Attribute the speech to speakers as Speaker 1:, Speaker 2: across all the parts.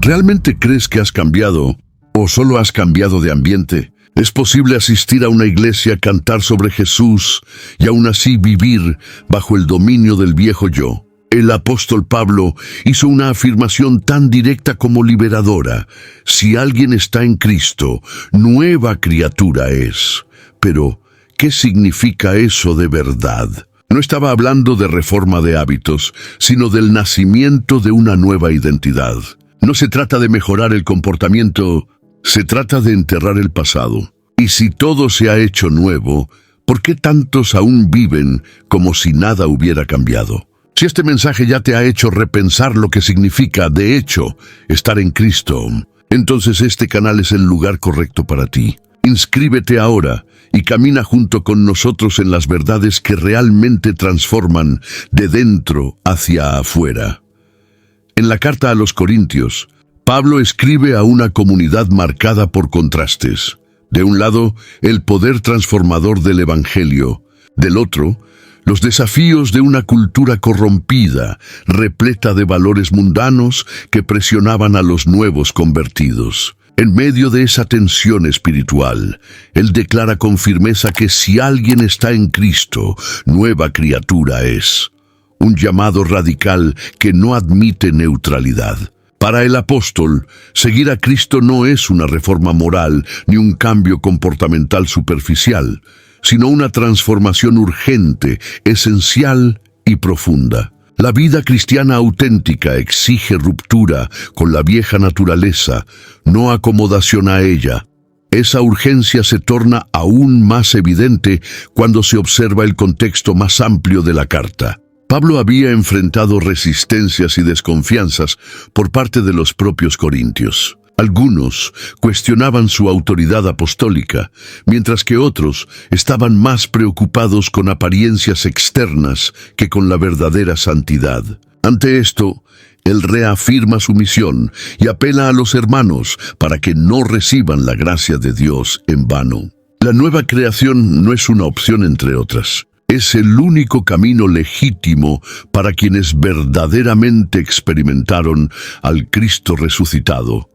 Speaker 1: ¿Realmente crees que has cambiado o solo has cambiado de ambiente? Es posible asistir a una iglesia, cantar sobre Jesús y aún así vivir bajo el dominio del viejo yo. El apóstol Pablo hizo una afirmación tan directa como liberadora. Si alguien está en Cristo, nueva criatura es. Pero, ¿qué significa eso de verdad? No estaba hablando de reforma de hábitos, sino del nacimiento de una nueva identidad. No se trata de mejorar el comportamiento, se trata de enterrar el pasado. Y si todo se ha hecho nuevo, ¿por qué tantos aún viven como si nada hubiera cambiado? Si este mensaje ya te ha hecho repensar lo que significa, de hecho, estar en Cristo, entonces este canal es el lugar correcto para ti. Inscríbete ahora y camina junto con nosotros en las verdades que realmente transforman de dentro hacia afuera. En la carta a los Corintios, Pablo escribe a una comunidad marcada por contrastes. De un lado, el poder transformador del Evangelio. Del otro, los desafíos de una cultura corrompida, repleta de valores mundanos que presionaban a los nuevos convertidos. En medio de esa tensión espiritual, él declara con firmeza que si alguien está en Cristo, nueva criatura es. Un llamado radical que no admite neutralidad. Para el apóstol, seguir a Cristo no es una reforma moral ni un cambio comportamental superficial, sino una transformación urgente, esencial y profunda. La vida cristiana auténtica exige ruptura con la vieja naturaleza, no acomodación a ella. Esa urgencia se torna aún más evidente cuando se observa el contexto más amplio de la carta. Pablo había enfrentado resistencias y desconfianzas por parte de los propios corintios. Algunos cuestionaban su autoridad apostólica, mientras que otros estaban más preocupados con apariencias externas que con la verdadera santidad. Ante esto, él reafirma su misión y apela a los hermanos para que no reciban la gracia de Dios en vano. La nueva creación no es una opción entre otras. Es el único camino legítimo para quienes verdaderamente experimentaron al Cristo resucitado.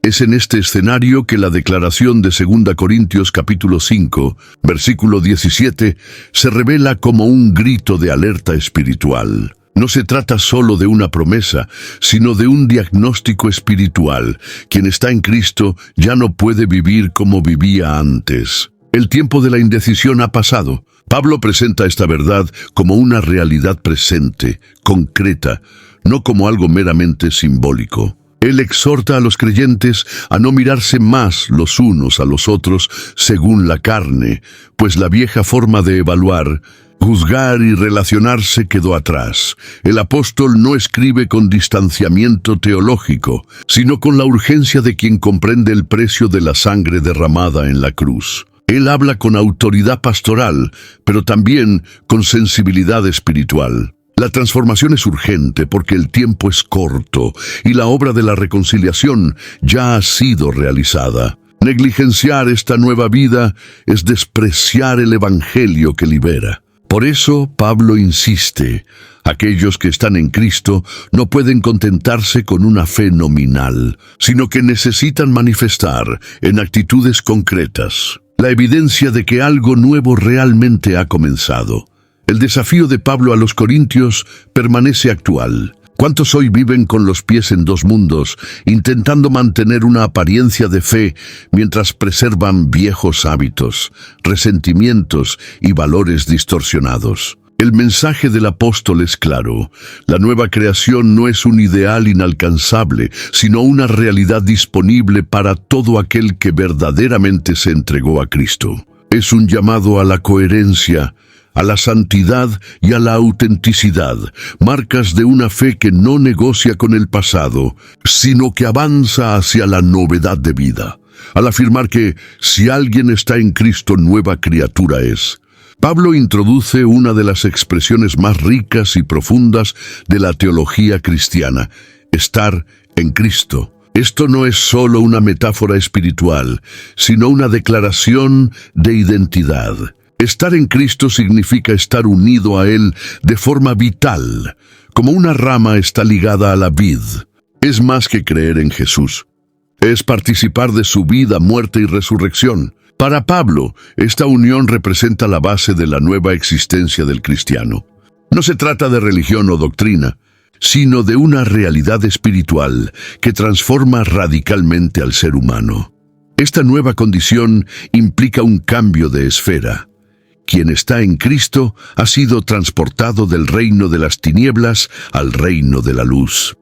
Speaker 1: Es en este escenario que la declaración de 2 Corintios capítulo 5, versículo 17, se revela como un grito de alerta espiritual. No se trata solo de una promesa, sino de un diagnóstico espiritual. Quien está en Cristo ya no puede vivir como vivía antes. El tiempo de la indecisión ha pasado. Pablo presenta esta verdad como una realidad presente, concreta, no como algo meramente simbólico. Él exhorta a los creyentes a no mirarse más los unos a los otros según la carne, pues la vieja forma de evaluar, juzgar y relacionarse quedó atrás. El apóstol no escribe con distanciamiento teológico, sino con la urgencia de quien comprende el precio de la sangre derramada en la cruz. Él habla con autoridad pastoral, pero también con sensibilidad espiritual. La transformación es urgente porque el tiempo es corto y la obra de la reconciliación ya ha sido realizada. Negligenciar esta nueva vida es despreciar el Evangelio que libera. Por eso Pablo insiste, aquellos que están en Cristo no pueden contentarse con una fe nominal, sino que necesitan manifestar en actitudes concretas la evidencia de que algo nuevo realmente ha comenzado. El desafío de Pablo a los corintios permanece actual. ¿Cuántos hoy viven con los pies en dos mundos, intentando mantener una apariencia de fe mientras preservan viejos hábitos, resentimientos y valores distorsionados? El mensaje del apóstol es claro. La nueva creación no es un ideal inalcanzable, sino una realidad disponible para todo aquel que verdaderamente se entregó a Cristo. Es un llamado a la coherencia, a la santidad y a la autenticidad, marcas de una fe que no negocia con el pasado, sino que avanza hacia la novedad de vida. Al afirmar que si alguien está en Cristo, nueva criatura es, Pablo introduce una de las expresiones más ricas y profundas de la teología cristiana: estar en Cristo. Esto no es solo una metáfora espiritual, sino una declaración de identidad. Estar en Cristo significa estar unido a Él de forma vital, como una rama está ligada a la vid. es más que creer en Jesús. Es participar de su vida, muerte y resurrección. Para Pablo, esta unión representa la base de la nueva existencia del cristiano. No se trata de religión o doctrina, sino de una realidad espiritual que transforma radicalmente al ser humano. Esta nueva condición implica un cambio de esfera. Quien está en Cristo ha sido transportado del reino de las tinieblas al reino de la luz.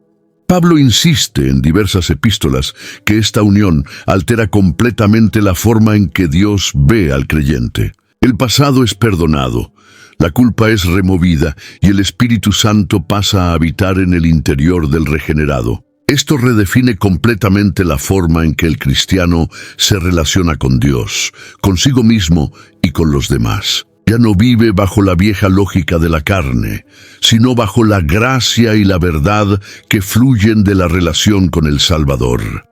Speaker 1: Pablo insiste en diversas epístolas que esta unión altera completamente la forma en que Dios ve al creyente. El pasado es perdonado, la culpa es removida y el Espíritu Santo pasa a habitar en el interior del regenerado. Esto redefine completamente la forma en que el cristiano se relaciona con Dios, consigo mismo y con los demás. Ya no vive bajo la vieja lógica de la carne, sino bajo la gracia y la verdad que fluyen de la relación con el Salvador.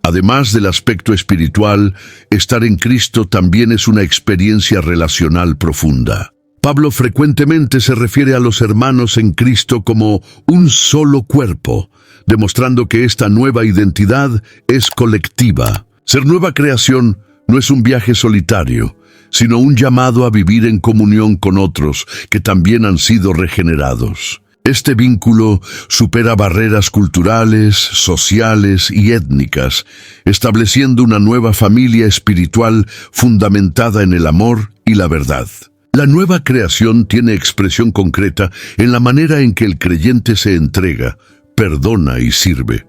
Speaker 1: Además del aspecto espiritual, estar en Cristo también es una experiencia relacional profunda. Pablo frecuentemente se refiere a los hermanos en Cristo como un solo cuerpo, demostrando que esta nueva identidad es colectiva. Ser nueva creación no es un viaje solitario, sino un llamado a vivir en comunión con otros que también han sido regenerados. Este vínculo supera barreras culturales, sociales y étnicas, estableciendo una nueva familia espiritual fundamentada en el amor y la verdad. La nueva creación tiene expresión concreta en la manera en que el creyente se entrega, perdona y sirve.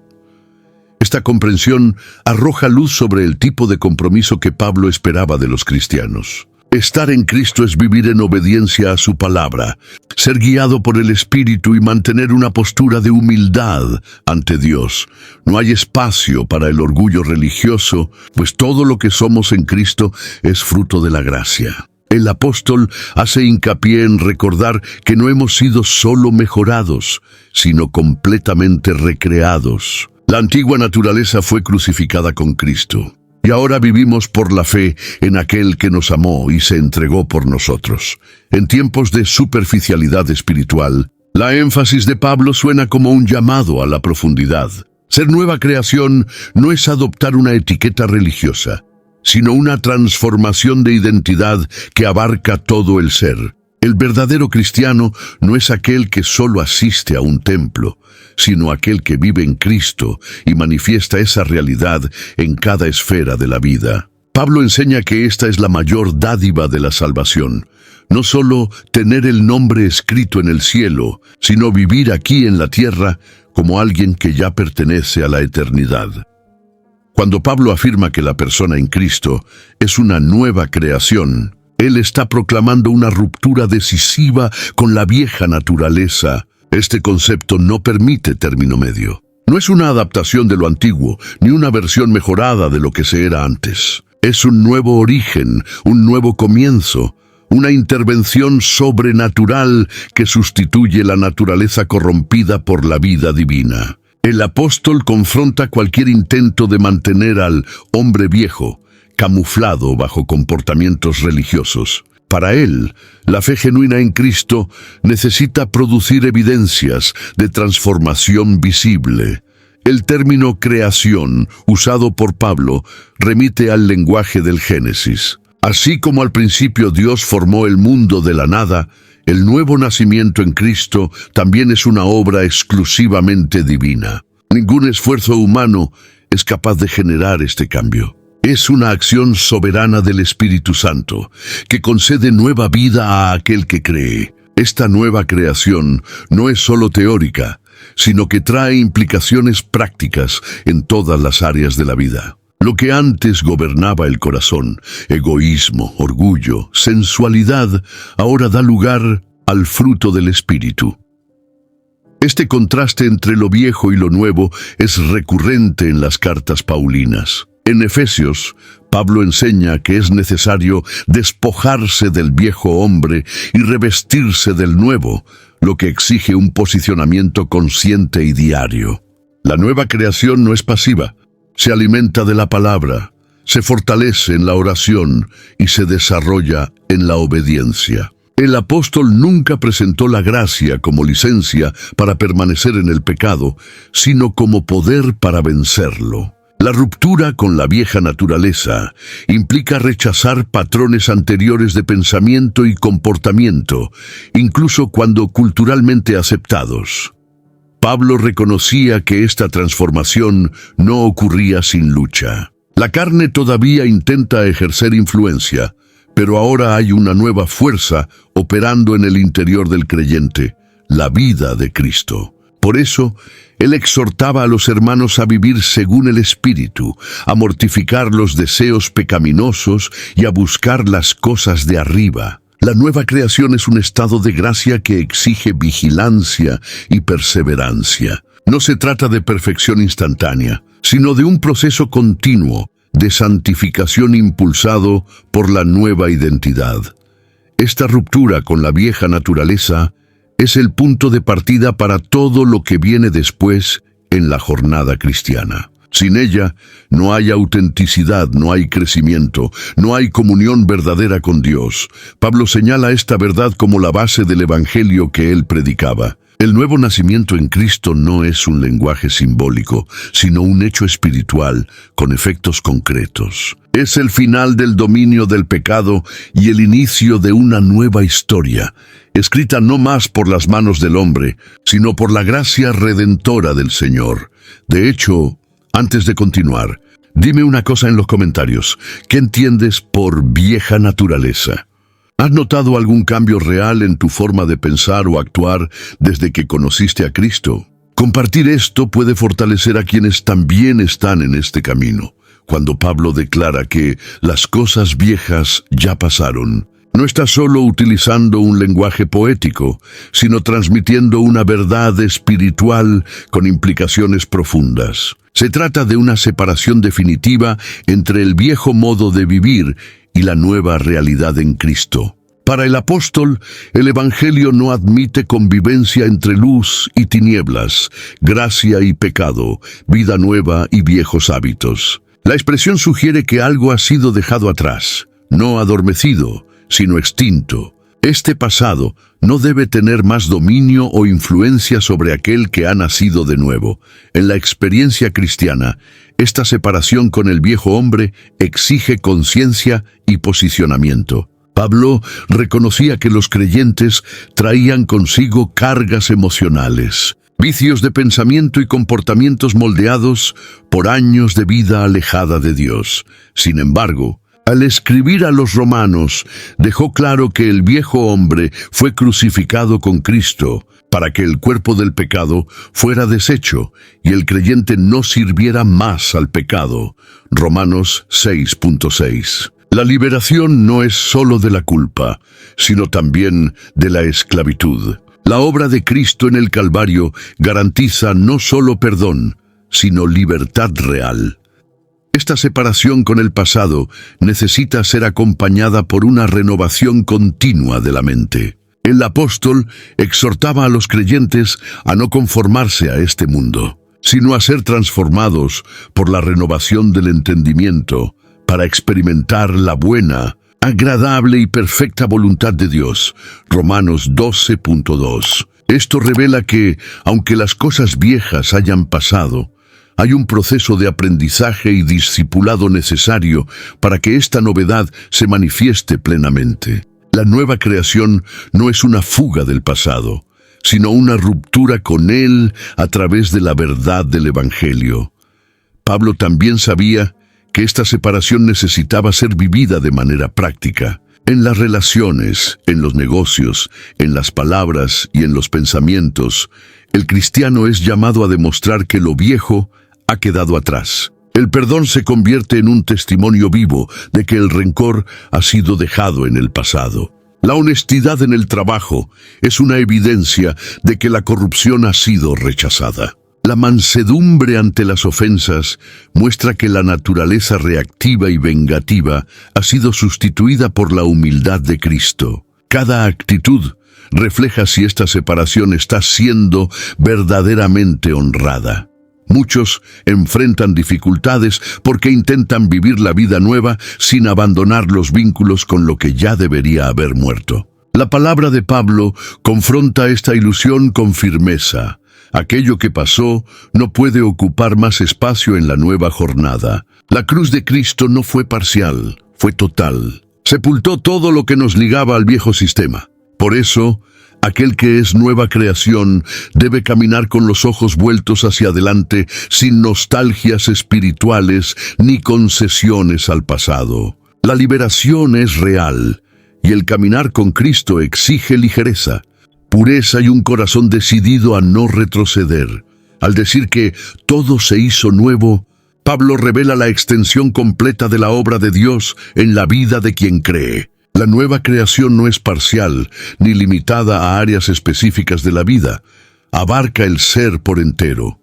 Speaker 1: Esta comprensión arroja luz sobre el tipo de compromiso que Pablo esperaba de los cristianos. Estar en Cristo es vivir en obediencia a su palabra, ser guiado por el Espíritu y mantener una postura de humildad ante Dios. No hay espacio para el orgullo religioso, pues todo lo que somos en Cristo es fruto de la gracia. El apóstol hace hincapié en recordar que no hemos sido solo mejorados, sino completamente recreados. La antigua naturaleza fue crucificada con Cristo, y ahora vivimos por la fe en aquel que nos amó y se entregó por nosotros. En tiempos de superficialidad espiritual, la énfasis de Pablo suena como un llamado a la profundidad. Ser nueva creación no es adoptar una etiqueta religiosa, sino una transformación de identidad que abarca todo el ser. El verdadero cristiano no es aquel que solo asiste a un templo, sino aquel que vive en Cristo y manifiesta esa realidad en cada esfera de la vida. Pablo enseña que esta es la mayor dádiva de la salvación. No solo tener el nombre escrito en el cielo, sino vivir aquí en la tierra como alguien que ya pertenece a la eternidad. Cuando Pablo afirma que la persona en Cristo es una nueva creación, él está proclamando una ruptura decisiva con la vieja naturaleza. Este concepto no permite término medio. No es una adaptación de lo antiguo, ni una versión mejorada de lo que se era antes. Es un nuevo origen, un nuevo comienzo, una intervención sobrenatural que sustituye la naturaleza corrompida por la vida divina. El apóstol confronta cualquier intento de mantener al hombre viejo camuflado bajo comportamientos religiosos. Para él, la fe genuina en Cristo necesita producir evidencias de transformación visible. El término creación, usado por Pablo, remite al lenguaje del Génesis. Así como al principio Dios formó el mundo de la nada, el nuevo nacimiento en Cristo también es una obra exclusivamente divina. Ningún esfuerzo humano es capaz de generar este cambio. Es una acción soberana del Espíritu Santo, que concede nueva vida a aquel que cree. Esta nueva creación no es solo teórica, sino que trae implicaciones prácticas en todas las áreas de la vida. Lo que antes gobernaba el corazón, egoísmo, orgullo, sensualidad, ahora da lugar al fruto del Espíritu. Este contraste entre lo viejo y lo nuevo es recurrente en las cartas paulinas. En Efesios, Pablo enseña que es necesario despojarse del viejo hombre y revestirse del nuevo, lo que exige un posicionamiento consciente y diario. La nueva creación no es pasiva, se alimenta de la palabra, se fortalece en la oración y se desarrolla en la obediencia. El apóstol nunca presentó la gracia como licencia para permanecer en el pecado, sino como poder para vencerlo. La ruptura con la vieja naturaleza implica rechazar patrones anteriores de pensamiento y comportamiento, incluso cuando culturalmente aceptados. Pablo reconocía que esta transformación no ocurría sin lucha. La carne todavía intenta ejercer influencia, pero ahora hay una nueva fuerza operando en el interior del creyente, la vida de Cristo. Por eso, él exhortaba a los hermanos a vivir según el Espíritu, a mortificar los deseos pecaminosos y a buscar las cosas de arriba. La nueva creación es un estado de gracia que exige vigilancia y perseverancia. No se trata de perfección instantánea, sino de un proceso continuo de santificación impulsado por la nueva identidad. Esta ruptura con la vieja naturaleza es el punto de partida para todo lo que viene después en la jornada cristiana. Sin ella, no hay autenticidad, no hay crecimiento, no hay comunión verdadera con Dios. Pablo señala esta verdad como la base del evangelio que él predicaba. El nuevo nacimiento en Cristo no es un lenguaje simbólico, sino un hecho espiritual con efectos concretos. Es el final del dominio del pecado y el inicio de una nueva historia, escrita no más por las manos del hombre, sino por la gracia redentora del Señor. De hecho, antes de continuar, dime una cosa en los comentarios. ¿Qué entiendes por vieja naturaleza? ¿Has notado algún cambio real en tu forma de pensar o actuar desde que conociste a Cristo? Compartir esto puede fortalecer a quienes también están en este camino. Cuando Pablo declara que las cosas viejas ya pasaron, no está solo utilizando un lenguaje poético, sino transmitiendo una verdad espiritual con implicaciones profundas. Se trata de una separación definitiva entre el viejo modo de vivir y la nueva realidad en Cristo. Para el apóstol, el Evangelio no admite convivencia entre luz y tinieblas, gracia y pecado, vida nueva y viejos hábitos. La expresión sugiere que algo ha sido dejado atrás, no adormecido, sino extinto. Este pasado no debe tener más dominio o influencia sobre aquel que ha nacido de nuevo. En la experiencia cristiana, esta separación con el viejo hombre exige conciencia y posicionamiento. Pablo reconocía que los creyentes traían consigo cargas emocionales, vicios de pensamiento y comportamientos moldeados por años de vida alejada de Dios. Sin embargo, al escribir a los romanos, dejó claro que el viejo hombre fue crucificado con Cristo para que el cuerpo del pecado fuera deshecho y el creyente no sirviera más al pecado. Romanos 6.6. La liberación no es solo de la culpa, sino también de la esclavitud. La obra de Cristo en el Calvario garantiza no solo perdón, sino libertad real. Esta separación con el pasado necesita ser acompañada por una renovación continua de la mente. El apóstol exhortaba a los creyentes a no conformarse a este mundo, sino a ser transformados por la renovación del entendimiento para experimentar la buena, agradable y perfecta voluntad de Dios. Romanos 12.2. Esto revela que, aunque las cosas viejas hayan pasado, hay un proceso de aprendizaje y discipulado necesario para que esta novedad se manifieste plenamente. La nueva creación no es una fuga del pasado, sino una ruptura con él a través de la verdad del Evangelio. Pablo también sabía que esta separación necesitaba ser vivida de manera práctica. En las relaciones, en los negocios, en las palabras y en los pensamientos, el cristiano es llamado a demostrar que lo viejo ha quedado atrás. El perdón se convierte en un testimonio vivo de que el rencor ha sido dejado en el pasado. La honestidad en el trabajo es una evidencia de que la corrupción ha sido rechazada. La mansedumbre ante las ofensas muestra que la naturaleza reactiva y vengativa ha sido sustituida por la humildad de Cristo. Cada actitud refleja si esta separación está siendo verdaderamente honrada. Muchos enfrentan dificultades porque intentan vivir la vida nueva sin abandonar los vínculos con lo que ya debería haber muerto. La palabra de Pablo confronta esta ilusión con firmeza. Aquello que pasó no puede ocupar más espacio en la nueva jornada. La cruz de Cristo no fue parcial, fue total. Sepultó todo lo que nos ligaba al viejo sistema. Por eso, aquel que es nueva creación debe caminar con los ojos vueltos hacia adelante, sin nostalgias espirituales ni concesiones al pasado. La liberación es real, y el caminar con Cristo exige ligereza, pureza y un corazón decidido a no retroceder. Al decir que todo se hizo nuevo, Pablo revela la extensión completa de la obra de Dios en la vida de quien cree. La nueva creación no es parcial ni limitada a áreas específicas de la vida. Abarca el ser por entero,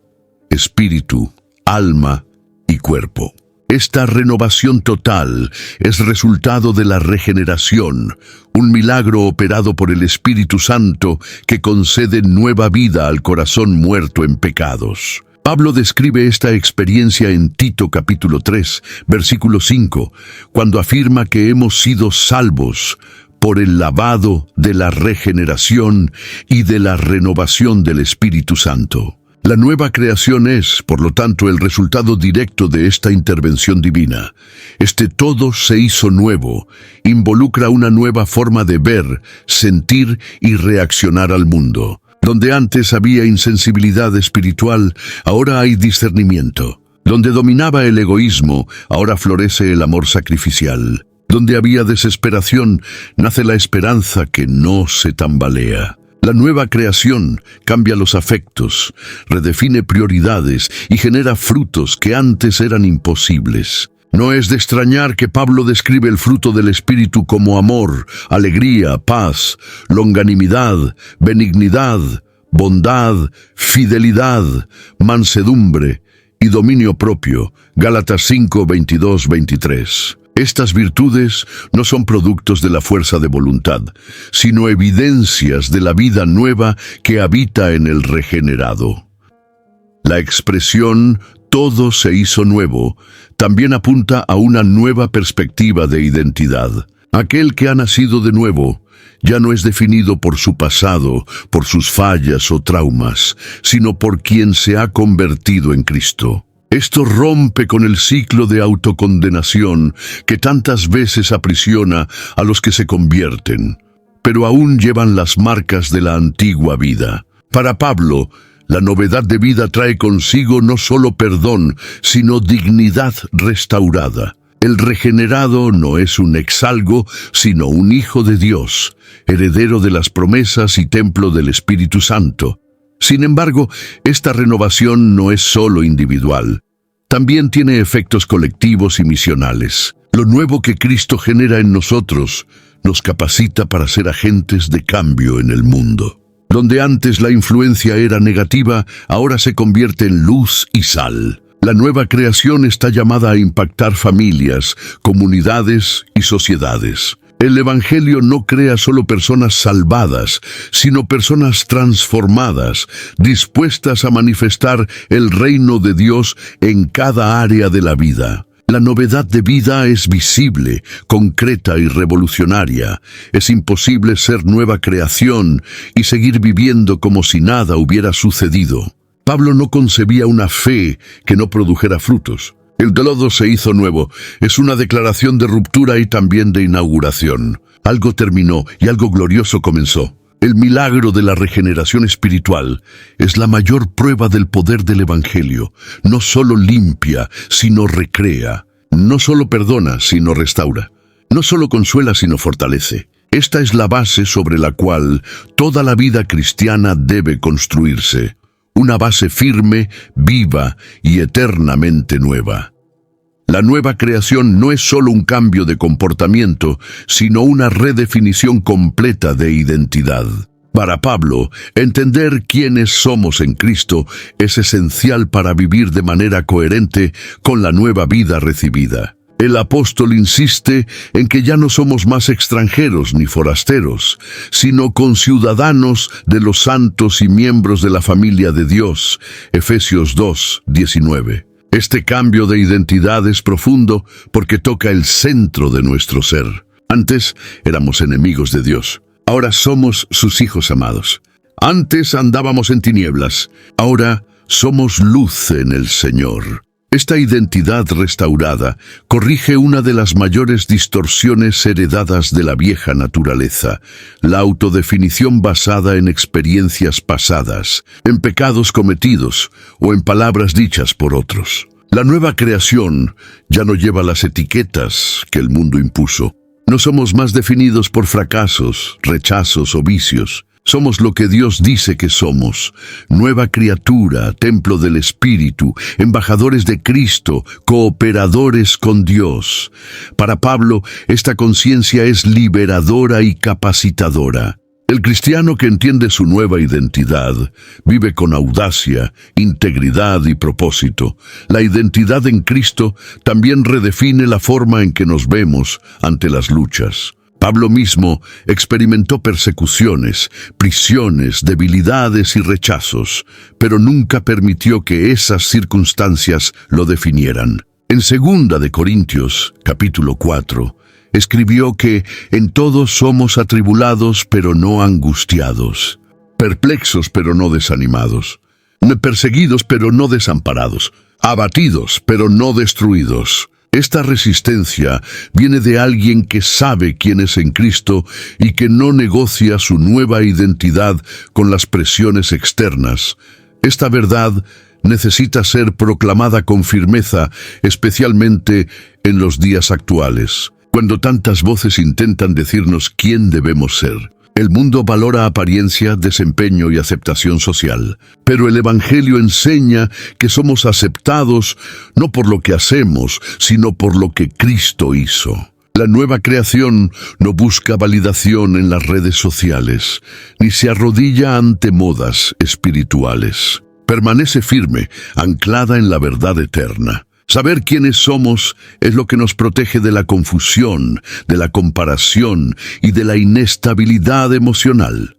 Speaker 1: espíritu, alma y cuerpo. Esta renovación total es resultado de la regeneración, un milagro operado por el Espíritu Santo que concede nueva vida al corazón muerto en pecados. Pablo describe esta experiencia en Tito capítulo 3, versículo 5, cuando afirma que hemos sido salvos por el lavado de la regeneración y de la renovación del Espíritu Santo. La nueva creación es, por lo tanto, el resultado directo de esta intervención divina. Este todo se hizo nuevo, involucra una nueva forma de ver, sentir y reaccionar al mundo. Donde antes había insensibilidad espiritual, ahora hay discernimiento. Donde dominaba el egoísmo, ahora florece el amor sacrificial. Donde había desesperación, nace la esperanza que no se tambalea. La nueva creación cambia los afectos, redefine prioridades y genera frutos que antes eran imposibles. No es de extrañar que Pablo describe el fruto del Espíritu como amor, alegría, paz, longanimidad, benignidad, bondad, fidelidad, mansedumbre y dominio propio. Gálatas 5, 22, 23. Estas virtudes no son productos de la fuerza de voluntad, sino evidencias de la vida nueva que habita en el regenerado. La expresión «todo se hizo nuevo» también apunta a una nueva perspectiva de identidad. Aquel que ha nacido de nuevo ya no es definido por su pasado, por sus fallas o traumas, sino por quien se ha convertido en Cristo. Esto rompe con el ciclo de autocondenación que tantas veces aprisiona a los que se convierten, pero aún llevan las marcas de la antigua vida. Para Pablo, la novedad de vida trae consigo no solo perdón, sino dignidad restaurada. El regenerado no es un exalgo, sino un hijo de Dios, heredero de las promesas y templo del Espíritu Santo. Sin embargo, esta renovación no es solo individual. También tiene efectos colectivos y misionales. Lo nuevo que Cristo genera en nosotros nos capacita para ser agentes de cambio en el mundo. Donde antes la influencia era negativa, ahora se convierte en luz y sal. La nueva creación está llamada a impactar familias, comunidades y sociedades. El Evangelio no crea solo personas salvadas, sino personas transformadas, dispuestas a manifestar el reino de Dios en cada área de la vida. La novedad de vida es visible, concreta y revolucionaria. Es imposible ser nueva creación y seguir viviendo como si nada hubiera sucedido. Pablo no concebía una fe que no produjera frutos. El todo se hizo nuevo. Es una declaración de ruptura y también de inauguración. Algo terminó y algo glorioso comenzó. El milagro de la regeneración espiritual es la mayor prueba del poder del Evangelio. No solo limpia, sino recrea. No solo perdona, sino restaura. No solo consuela, sino fortalece. Esta es la base sobre la cual toda la vida cristiana debe construirse. Una base firme, viva y eternamente nueva. La nueva creación no es solo un cambio de comportamiento, sino una redefinición completa de identidad. Para Pablo, entender quiénes somos en Cristo es esencial para vivir de manera coherente con la nueva vida recibida. El apóstol insiste en que ya no somos más extranjeros ni forasteros, sino conciudadanos de los santos y miembros de la familia de Dios. Efesios 2, 19. Este cambio de identidad es profundo porque toca el centro de nuestro ser. Antes éramos enemigos de Dios. Ahora somos sus hijos amados. Antes andábamos en tinieblas, ahora somos luz en el Señor. Esta identidad restaurada corrige una de las mayores distorsiones heredadas de la vieja naturaleza, la autodefinición basada en experiencias pasadas, en pecados cometidos o en palabras dichas por otros. La nueva creación ya no lleva las etiquetas que el mundo impuso. No somos más definidos por fracasos, rechazos o vicios. Somos lo que Dios dice que somos: nueva criatura, templo del Espíritu, embajadores de Cristo, cooperadores con Dios. Para Pablo, esta conciencia es liberadora y capacitadora. El cristiano que entiende su nueva identidad vive con audacia, integridad y propósito. La identidad en Cristo también redefine la forma en que nos vemos ante las luchas. Pablo mismo experimentó persecuciones, prisiones, debilidades y rechazos, pero nunca permitió que esas circunstancias lo definieran. En 2 de Corintios, capítulo 4, escribió que en todos somos atribulados pero no angustiados, perplexos pero no desanimados, perseguidos pero no desamparados, abatidos pero no destruidos. Esta resistencia viene de alguien que sabe quién es en Cristo y que no negocia su nueva identidad con las presiones externas. Esta verdad necesita ser proclamada con firmeza, especialmente en los días actuales, cuando tantas voces intentan decirnos quién debemos ser. El mundo valora apariencia, desempeño y aceptación social, pero el Evangelio enseña que somos aceptados no por lo que hacemos, sino por lo que Cristo hizo. La nueva creación no busca validación en las redes sociales, ni se arrodilla ante modas espirituales. Permanece firme, anclada en la verdad eterna. Saber quiénes somos es lo que nos protege de la confusión, de la comparación y de la inestabilidad emocional.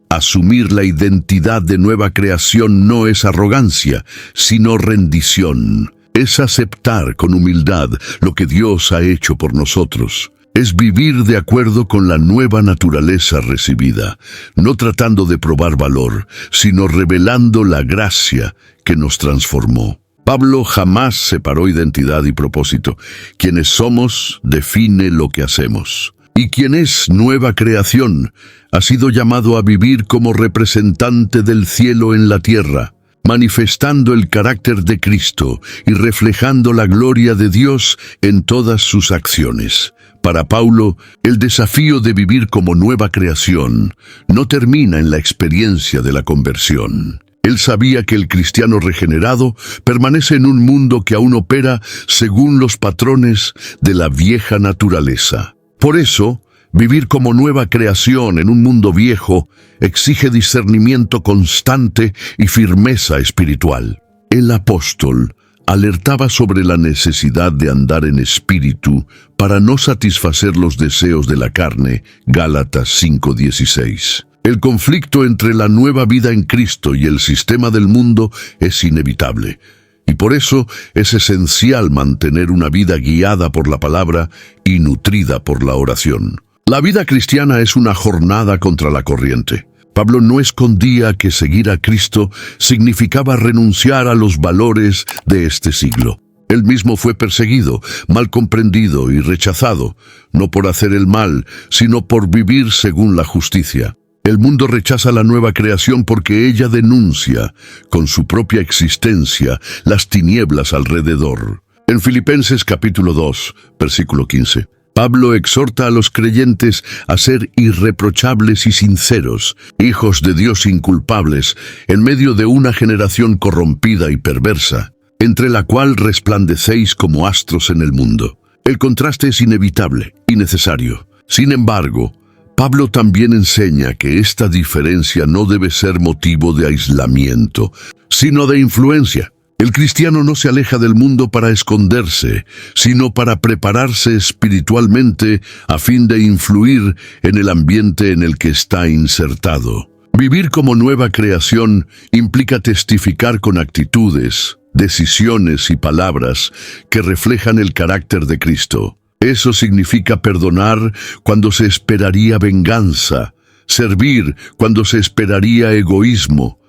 Speaker 1: Asumir la identidad de nueva creación no es arrogancia, sino rendición. Es aceptar con humildad lo que Dios ha hecho por nosotros. Es vivir de acuerdo con la nueva naturaleza recibida, no tratando de probar valor, sino revelando la gracia que nos transformó. Pablo jamás separó identidad y propósito. Quienes somos define lo que hacemos. Y quien es nueva creación ha sido llamado a vivir como representante del cielo en la tierra, manifestando el carácter de Cristo y reflejando la gloria de Dios en todas sus acciones. Para Pablo, el desafío de vivir como nueva creación no termina en la experiencia de la conversión. Él sabía que el cristiano regenerado permanece en un mundo que aún opera según los patrones de la vieja naturaleza. Por eso, vivir como nueva creación en un mundo viejo exige discernimiento constante y firmeza espiritual. El apóstol alertaba sobre la necesidad de andar en espíritu para no satisfacer los deseos de la carne, Gálatas 5:16. El conflicto entre la nueva vida en Cristo y el sistema del mundo es inevitable, y por eso es esencial mantener una vida guiada por la palabra y nutrida por la oración. La vida cristiana es una jornada contra la corriente. Pablo no escondía que seguir a Cristo significaba renunciar a los valores de este siglo. Él mismo fue perseguido, mal comprendido y rechazado, no por hacer el mal, sino por vivir según la justicia. El mundo rechaza la nueva creación porque ella denuncia, con su propia existencia, las tinieblas alrededor. En Filipenses capítulo 2, versículo 15, Pablo exhorta a los creyentes a ser irreprochables y sinceros, hijos de Dios inculpables, en medio de una generación corrompida y perversa, entre la cual resplandecéis como astros en el mundo. El contraste es inevitable y necesario. Sin embargo, Pablo también enseña que esta diferencia no debe ser motivo de aislamiento, sino de influencia. El cristiano no se aleja del mundo para esconderse, sino para prepararse espiritualmente a fin de influir en el ambiente en el que está insertado. Vivir como nueva creación implica testificar con actitudes, decisiones y palabras que reflejan el carácter de Cristo. Eso significa perdonar cuando se esperaría venganza, servir cuando se esperaría egoísmo,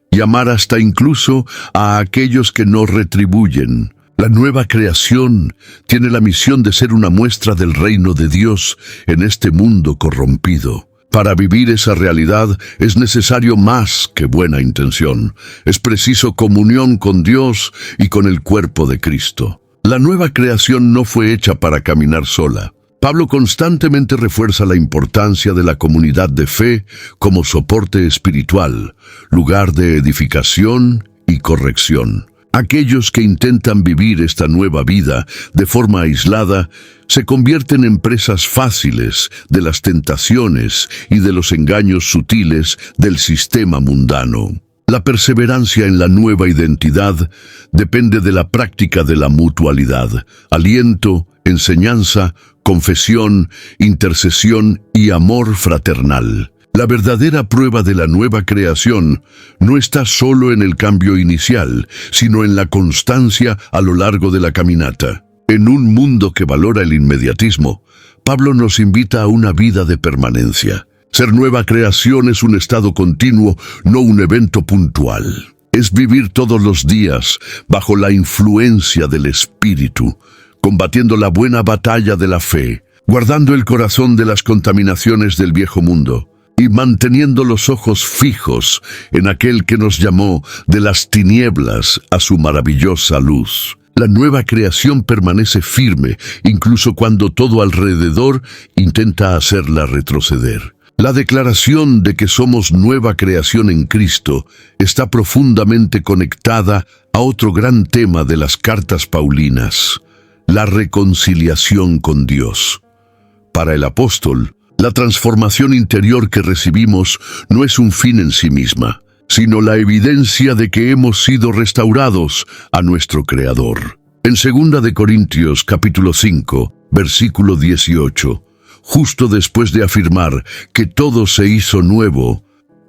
Speaker 1: y amar hasta incluso a aquellos que no retribuyen. La nueva creación tiene la misión de ser una muestra del reino de Dios en este mundo corrompido. Para vivir esa realidad es necesario más que buena intención. Es preciso comunión con Dios y con el cuerpo de Cristo. La nueva creación no fue hecha para caminar sola. Pablo constantemente refuerza la importancia de la comunidad de fe como soporte espiritual, lugar de edificación y corrección. Aquellos que intentan vivir esta nueva vida de forma aislada se convierten en presas fáciles de las tentaciones y de los engaños sutiles del sistema mundano. La perseverancia en la nueva identidad depende de la práctica de la mutualidad, aliento, enseñanza, confesión, intercesión y amor fraternal. La verdadera prueba de la nueva creación no está solo en el cambio inicial, sino en la constancia a lo largo de la caminata. En un mundo que valora el inmediatismo, Pablo nos invita a una vida de permanencia. Ser nueva creación es un estado continuo, no un evento puntual. Es vivir todos los días bajo la influencia del Espíritu, combatiendo la buena batalla de la fe, guardando el corazón de las contaminaciones del viejo mundo y manteniendo los ojos fijos en aquel que nos llamó de las tinieblas a su maravillosa luz. La nueva creación permanece firme, incluso cuando todo alrededor intenta hacerla retroceder. La declaración de que somos nueva creación en Cristo está profundamente conectada a otro gran tema de las cartas paulinas: la reconciliación con Dios. Para el apóstol, la transformación interior que recibimos no es un fin en sí misma, sino la evidencia de que hemos sido restaurados a nuestro Creador. En 2 de Corintios capítulo 5, versículo 18, justo después de afirmar que todo se hizo nuevo,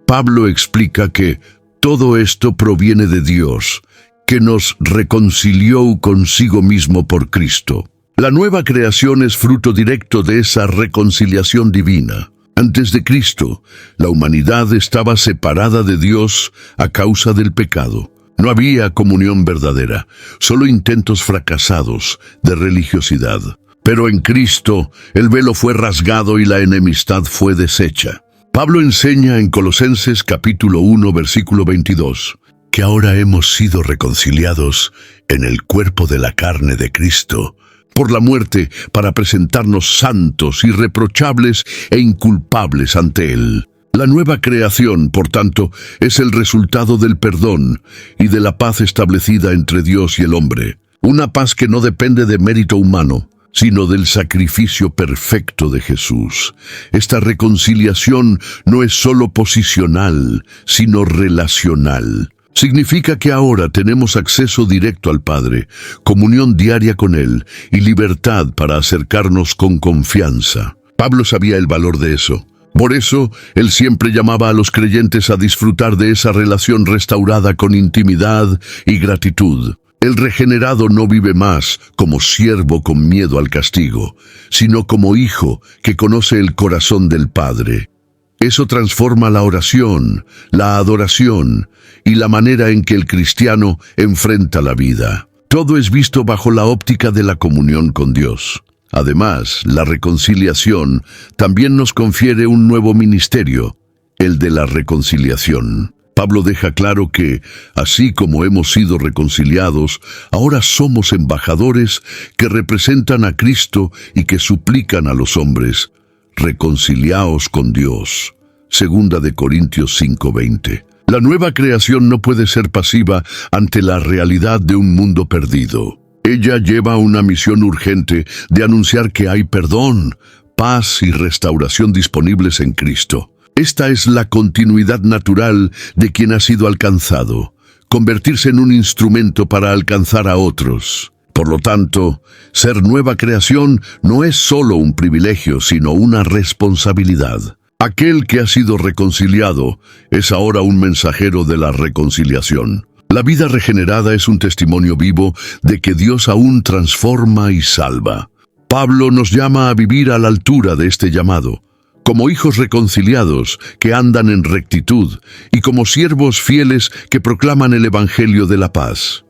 Speaker 1: Pablo explica que todo esto proviene de Dios, que nos reconcilió consigo mismo por Cristo. La nueva creación es fruto directo de esa reconciliación divina. Antes de Cristo, la humanidad estaba separada de Dios a causa del pecado. No había comunión verdadera, solo intentos fracasados de religiosidad. Pero en Cristo, el velo fue rasgado y la enemistad fue deshecha. Pablo enseña en Colosenses capítulo 1, versículo 22, que ahora hemos sido reconciliados en el cuerpo de la carne de Cristo, por la muerte, para presentarnos santos, irreprochables e inculpables ante Él. La nueva creación, por tanto, es el resultado del perdón y de la paz establecida entre Dios y el hombre. Una paz que no depende de mérito humano, sino del sacrificio perfecto de Jesús. Esta reconciliación no es solo posicional, sino relacional. Significa que ahora tenemos acceso directo al Padre, comunión diaria con Él y libertad para acercarnos con confianza. Pablo sabía el valor de eso. Por eso, él siempre llamaba a los creyentes a disfrutar de esa relación restaurada con intimidad y gratitud. El regenerado no vive más como siervo con miedo al castigo, sino como hijo que conoce el corazón del Padre. Eso transforma la oración, la adoración y la manera en que el cristiano enfrenta la vida. Todo es visto bajo la óptica de la comunión con Dios. Además, la reconciliación también nos confiere un nuevo ministerio, el de la reconciliación. Pablo deja claro que, así como hemos sido reconciliados, ahora somos embajadores que representan a Cristo y que suplican a los hombres: reconciliaos con Dios. 2 de Corintios 5:20. La nueva creación no puede ser pasiva ante la realidad de un mundo perdido. Ella lleva una misión urgente de anunciar que hay perdón, paz y restauración disponibles en Cristo. Esta es la continuidad natural de quien ha sido alcanzado, convertirse en un instrumento para alcanzar a otros. Por lo tanto, ser nueva creación no es solo un privilegio, sino una responsabilidad. Aquel que ha sido reconciliado es ahora un mensajero de la reconciliación. La vida regenerada es un testimonio vivo de que Dios aún transforma y salva. Pablo nos llama a vivir a la altura de este llamado, como hijos reconciliados que andan en rectitud y como siervos fieles que proclaman el Evangelio de la paz.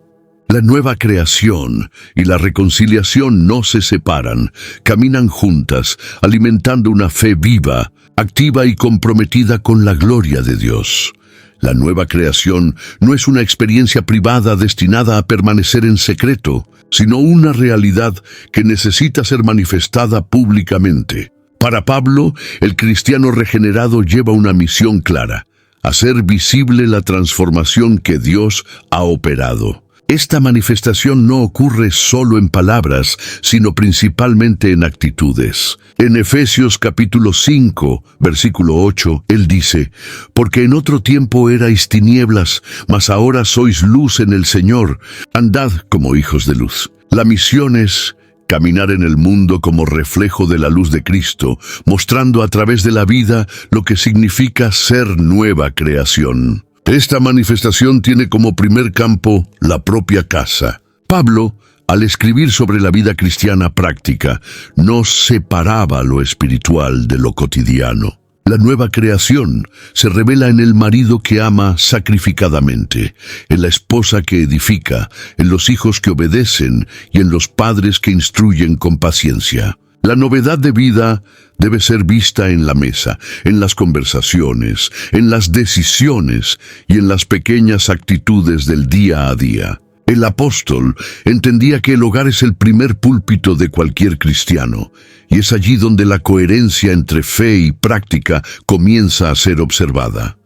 Speaker 1: La nueva creación y la reconciliación no se separan, caminan juntas, alimentando una fe viva, activa y comprometida con la gloria de Dios. La nueva creación no es una experiencia privada destinada a permanecer en secreto, sino una realidad que necesita ser manifestada públicamente. Para Pablo, el cristiano regenerado lleva una misión clara: hacer visible la transformación que Dios ha operado. Esta manifestación no ocurre solo en palabras, sino principalmente en actitudes. En Efesios capítulo 5, versículo 8, él dice: «Porque en otro tiempo erais tinieblas, mas ahora sois luz en el Señor. Andad como hijos de luz». La misión es caminar en el mundo como reflejo de la luz de Cristo, mostrando a través de la vida lo que significa ser nueva creación. Esta manifestación tiene como primer campo la propia casa. Pablo, al escribir sobre la vida cristiana práctica, no separaba lo espiritual de lo cotidiano. La nueva creación se revela en el marido que ama sacrificadamente, en la esposa que edifica, en los hijos que obedecen y en los padres que instruyen con paciencia. La novedad de vida debe ser vista en la mesa, en las conversaciones, en las decisiones y en las pequeñas actitudes del día a día. El apóstol entendía que el hogar es el primer púlpito de cualquier cristiano, y es allí donde la coherencia entre fe y práctica comienza a ser observada.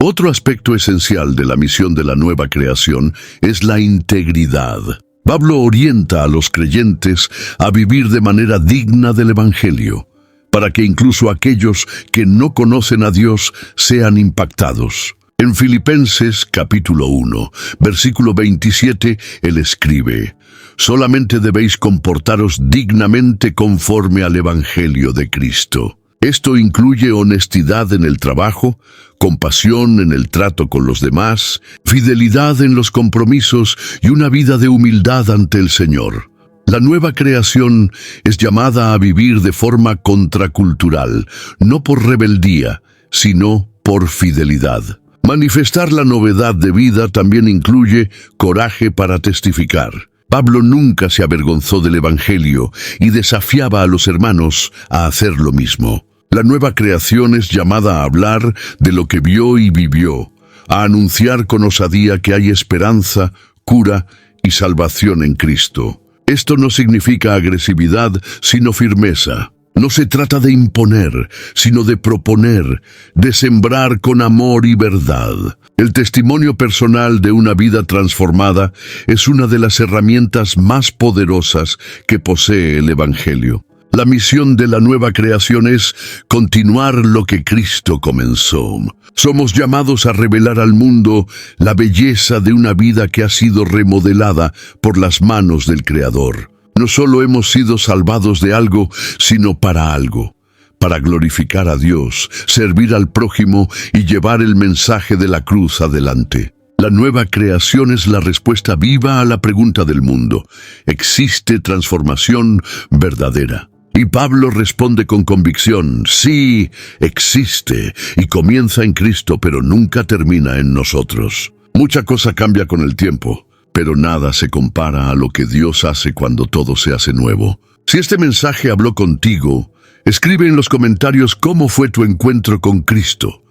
Speaker 1: Otro aspecto esencial de la misión de la nueva creación es la integridad. Pablo orienta a los creyentes a vivir de manera digna del Evangelio, para que incluso aquellos que no conocen a Dios sean impactados. En Filipenses capítulo 1, versículo 27, él escribe: «Solamente debéis comportaros dignamente conforme al Evangelio de Cristo». Esto incluye honestidad en el trabajo, compasión en el trato con los demás, fidelidad en los compromisos y una vida de humildad ante el Señor. La nueva creación es llamada a vivir de forma contracultural, no por rebeldía, sino por fidelidad. Manifestar la novedad de vida también incluye coraje para testificar. Pablo nunca se avergonzó del Evangelio y desafiaba a los hermanos a hacer lo mismo. La nueva creación es llamada a hablar de lo que vio y vivió, a anunciar con osadía que hay esperanza, cura y salvación en Cristo. Esto no significa agresividad, sino firmeza. No se trata de imponer, sino de proponer, de sembrar con amor y verdad. El testimonio personal de una vida transformada es una de las herramientas más poderosas que posee el Evangelio. La misión de la nueva creación es continuar lo que Cristo comenzó. Somos llamados a revelar al mundo la belleza de una vida que ha sido remodelada por las manos del Creador. No solo hemos sido salvados de algo, sino para algo, para glorificar a Dios, servir al prójimo y llevar el mensaje de la cruz adelante. La nueva creación es la respuesta viva a la pregunta del mundo: ¿existe transformación verdadera? Y Pablo responde con convicción: sí, existe, y comienza en Cristo, pero nunca termina en nosotros. Mucha cosa cambia con el tiempo, pero nada se compara a lo que Dios hace cuando todo se hace nuevo. Si este mensaje habló contigo, escribe en los comentarios cómo fue tu encuentro con Cristo.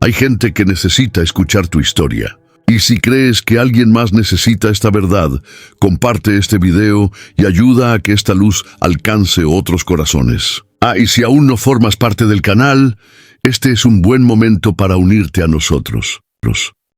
Speaker 1: Hay gente que necesita escuchar tu historia. Y si crees que alguien más necesita esta verdad, comparte este video y ayuda a que esta luz alcance otros corazones. Y si aún no formas parte del canal, este es un buen momento para unirte a nosotros.